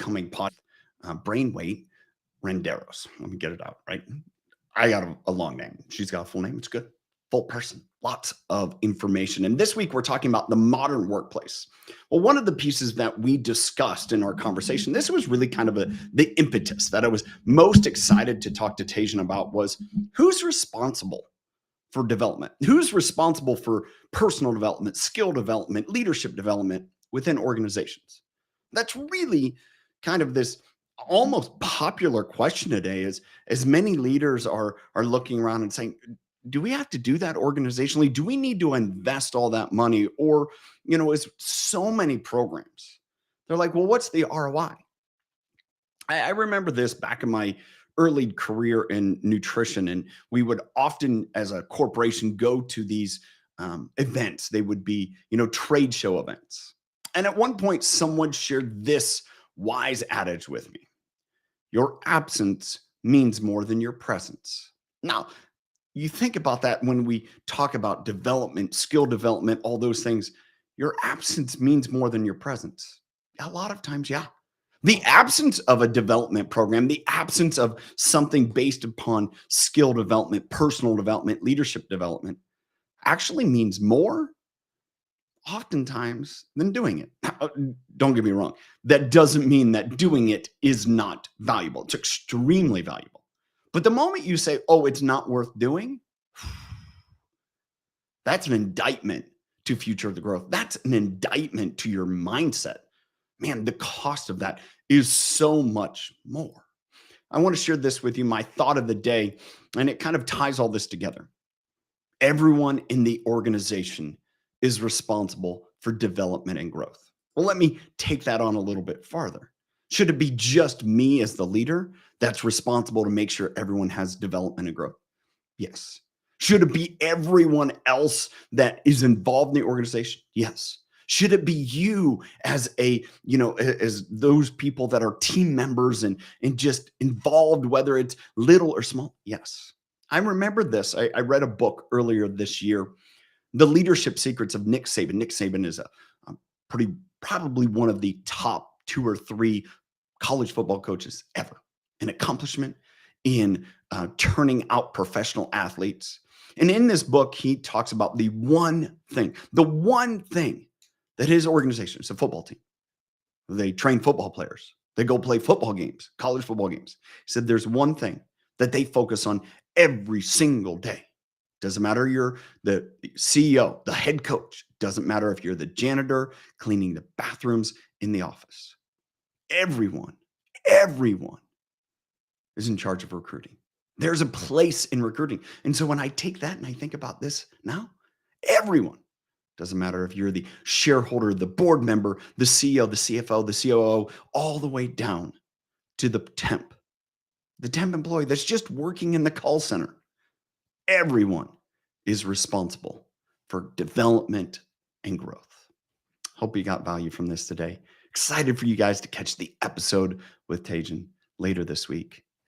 upcoming brain weight Renderos. Let me get it out, right? I got a long name. She's got a full name. It's good. Full person. Lots of information. And this week we're talking about the modern workplace. Well, one of the pieces that we discussed in our conversation, this was really kind of the impetus that I was most excited to talk to Tajan about, was who's responsible for development? Who's responsible for personal development, skill development, leadership development within organizations? That's really kind of this almost popular question today, is as many leaders are looking around and saying, do we have to do that organizationally? Do we need to invest all that money? Or, is so many programs. They're like, well, what's the ROI? I remember this back in my early career in nutrition, and we would often, as a corporation, go to these events. They would be, trade show events. And at one point, someone shared this wise adage with me: your absence means more than your presence. Now, you think about that when we talk about development, skill development, all those things. Your absence means more than your presence. A lot of times, yeah. The absence of a development program, the absence of something based upon skill development, personal development, leadership development, actually means more oftentimes than doing it. Don't get me wrong. That doesn't mean that doing it is not valuable. It's extremely valuable. But the moment you say, oh, it's not worth doing, that's an indictment to future the growth. That's an indictment to your mindset. Man, the cost of that is so much more. I want to share this with you, my thought of the day, and it kind of ties all this together. Everyone in the organization is responsible for development and growth. Well, let me take that on a little bit farther. Should it be just me as the leader that's responsible to make sure everyone has development and growth? Yes. Should it be everyone else that is involved in the organization? Yes. Should it be you as as those people that are team members and just involved, whether it's little or small? Yes. I remember this. I read a book earlier this year, The Leadership Secrets of Nick Saban. Nick Saban is a probably one of the top 2 or 3 college football coaches ever. An accomplishment in turning out professional athletes. And in this book, he talks about the one thing that his organization is: a football team. They train football players. They go play football games, college football games. He said there's one thing that they focus on every single day. Doesn't matter you're the CEO, the head coach. Doesn't matter if you're the janitor cleaning the bathrooms in the office. Everyone is in charge of recruiting. There's a place in recruiting. And so when I take that and I think about this now, everyone, doesn't matter if you're the shareholder, the board member, the CEO, the CFO, the COO, all the way down to the temp employee that's just working in the call center. Everyone is responsible for development and growth. Hope you got value from this today. Excited for you guys to catch the episode with Tajan later this week.